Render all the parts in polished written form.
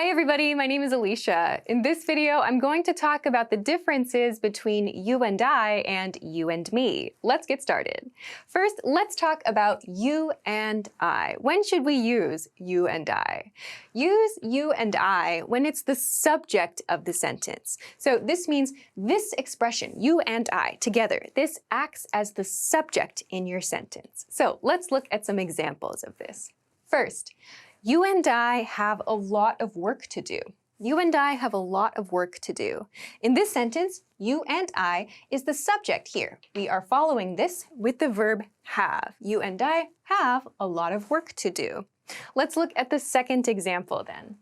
Hi everybody, my name is Alicia. In this video, I'm going to talk about the differences between you and I and you and me. Let's get started. First, let's talk about you and I. When should we use you and I? Use you and I when it's the subject of the sentence. So this means this expression, you and I, together, this acts as the subject in your sentence. So let's look at some examples of this. First, you and I have a lot of work to do. You and I have a lot of work to do. In this sentence, you and I is the subject here. We are following this with the verb have. You and I have a lot of work to do. Let's look at the second example then.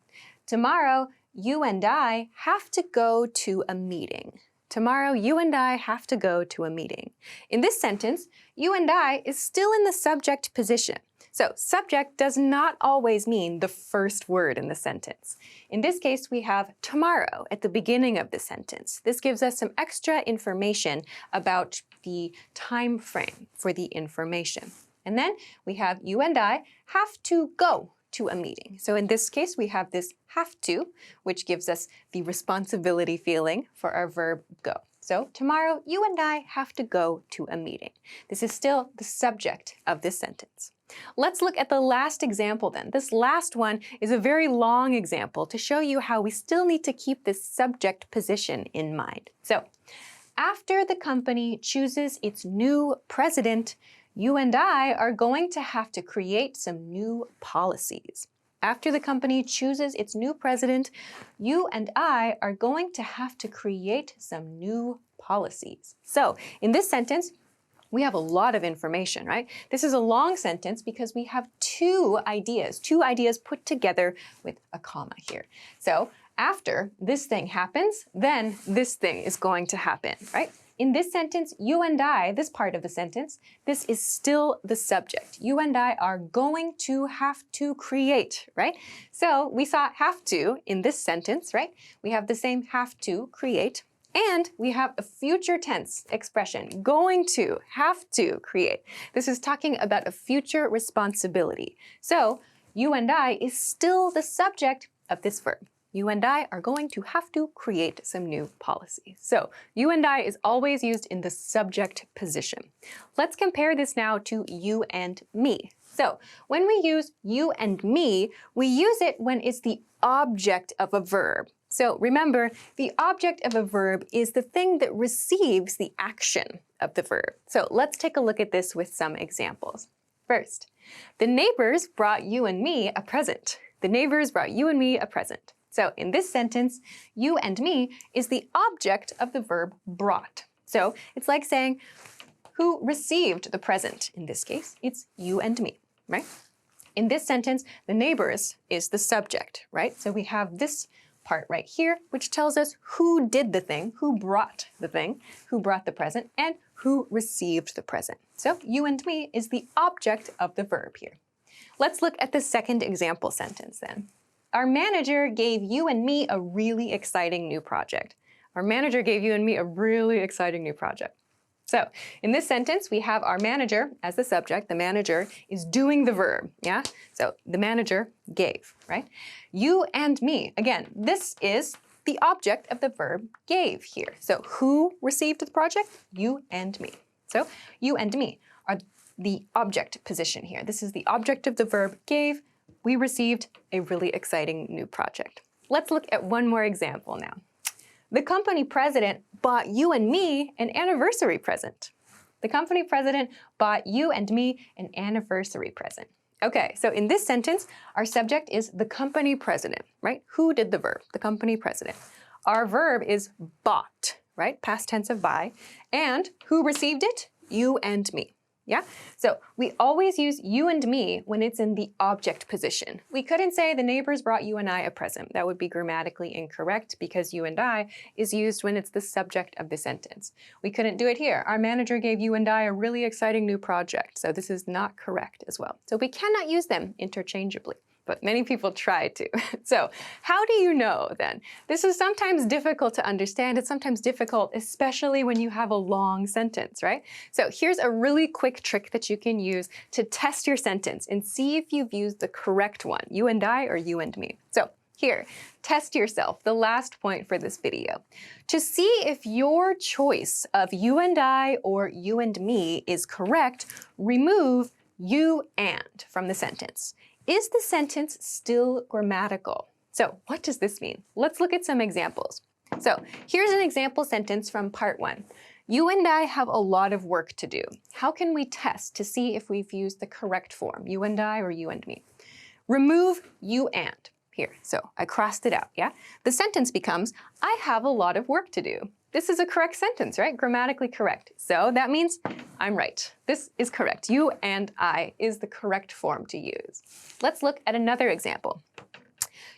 Tomorrow, you and I have to go to a meeting. Tomorrow, you and I have to go to a meeting. In this sentence, you and I is still in the subject position. So subject does not always mean the first word in the sentence. In this case, we have tomorrow at the beginning of the sentence. This gives us some extra information about the time frame for the information. And then we have you and I have to go to a meeting. So in this case, we have this have to, which gives us the responsibility feeling for our verb go. So tomorrow, you and I have to go to a meeting. This is still the subject of this sentence. Let's look at the last example then. This last one is a very long example to show you how we still need to keep this subject position in mind. So, after the company chooses its new president, you and I are going to have to create some new policies. After the company chooses its new president, you and I are going to have to create some new policies. So, in this sentence, we have a lot of information, right? This is a long sentence because we have two ideas put together with a comma here. So after this thing happens, then this thing is going to happen, right? In this sentence, you and I, this part of the sentence, this is still the subject. You and I are going to have to create, right? So we saw have to in this sentence, right? We have the same have to create. And we have a future tense expression, going to, have to create. This is talking about a future responsibility. So you and I is still the subject of this verb. You and I are going to have to create some new policies. So you and I is always used in the subject position. Let's compare this now to you and me. So when we use you and me, we use it when it's the object of a verb. So remember, the object of a verb is the thing that receives the action of the verb. So let's take a look at this with some examples. First, the neighbors brought you and me a present. The neighbors brought you and me a present. So in this sentence, you and me is the object of the verb brought. So it's like saying, who received the present? In this case, it's you and me, right? In this sentence, the neighbors is the subject, right? So we have this part right here, which tells us who did the thing, who brought the present, and who received the present. So you and me is the object of the verb here. Let's look at the second example sentence then. Our manager gave you and me a really exciting new project. Our manager gave you and me a really exciting new project. So in this sentence, we have our manager as the subject. The manager is doing the verb, yeah? So the manager gave, right? You and me, again, this is the object of the verb gave here. So who received the project? You and me. So you and me are the object position here. This is the object of the verb gave. We received a really exciting new project. Let's look at one more example now. The company president bought you and me an anniversary present. The company president bought you and me an anniversary present. Okay, so in this sentence, our subject is the company president, right? Who did the verb? The company president. Our verb is bought, right? Past tense of buy. And who received it? You and me. Yeah? So we always use you and me when it's in the object position. We couldn't say the neighbors brought you and I a present. That would be grammatically incorrect because you and I is used when it's the subject of the sentence. We couldn't do it here. Our manager gave you and I a really exciting new project. So this is not correct as well. So we cannot use them interchangeably. But many people try to. So how do you know then? This is sometimes difficult to understand. It's sometimes difficult, especially when you have a long sentence, right? So here's a really quick trick that you can use to test your sentence and see if you've used the correct one, you and I or you and me. So Here, test yourself, the last point for this video. To see if your choice of you and I or you and me is correct, remove you and from the sentence. Is the sentence still grammatical? So what does this mean? Let's look at some examples. So here's an example sentence from part 1. You and I have a lot of work to do. How can we test to see if we've used the correct form, you and I or you and me? Remove you and. Here, so I crossed it out, yeah? The sentence becomes, I have a lot of work to do. This is a correct sentence, right? Grammatically correct. So that means I'm right. This is correct. You and I is the correct form to use. Let's look at another example.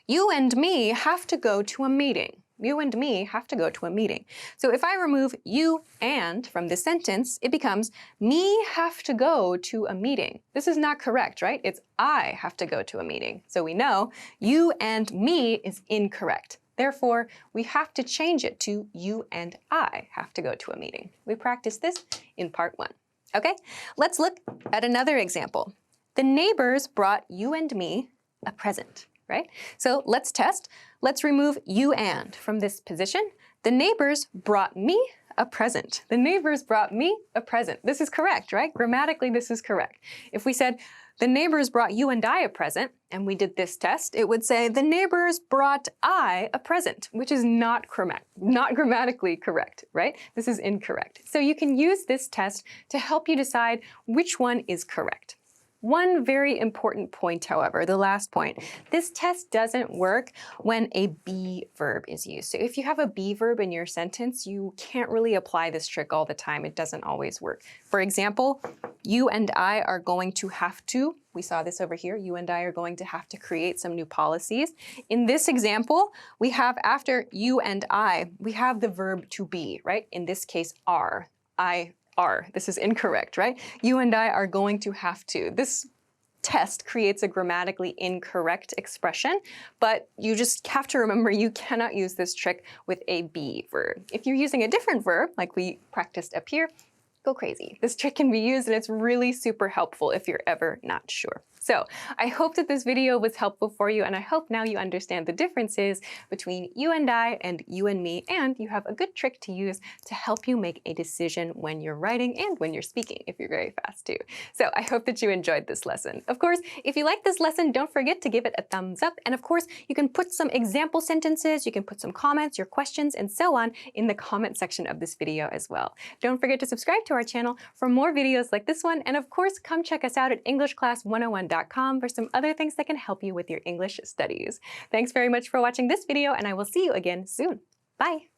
You and me have to go to a meeting. You and me have to go to a meeting. So if I remove you and from this sentence, it becomes me have to go to a meeting. This is not correct, right? It's I have to go to a meeting. So we know you and me is incorrect. Therefore, we have to change it to you and I have to go to a meeting. We practiced this in part 1. Okay, let's look at another example. The neighbors brought you and me a present. Right? So let's test. Let's remove you and from this position. The neighbors brought me a present. The neighbors brought me a present. This is correct, right? Grammatically, this is correct. If we said, the neighbors brought you and I a present, and we did this test, it would say, the neighbors brought I a present, which is not grammatically correct, right? This is incorrect. So you can use this test to help you decide which one is correct. One very important point, however, the last point, this test doesn't work when a be verb is used. So if you have a be verb in your sentence, you can't really apply this trick all the time. It doesn't always work. For example, you and I are going to have to, we saw this over here, you and I are going to have to create some new policies. In this example, we have after you and I, we have the verb to be, right? In this case, are. Are. This is incorrect, right? You and I are going to have to. This test creates a grammatically incorrect expression, but you just have to remember you cannot use this trick with a be verb. If you're using a different verb, like we practiced up here, go crazy. This trick can be used and it's really super helpful if you're ever not sure. So I hope that this video was helpful for you, and I hope now you understand the differences between you and I and you and me, and you have a good trick to use to help you make a decision when you're writing and when you're speaking, if you're very fast too. So I hope that you enjoyed this lesson. Of course, if you like this lesson, don't forget to give it a thumbs up, and of course, you can put some example sentences, you can put some comments, your questions, and so on in the comment section of this video as well. Don't forget to subscribe to our channel for more videos like this one, and of course, come check us out at EnglishClass101.com for some other things that can help you with your English studies. Thanks very much for watching this video, and I will see you again soon. Bye!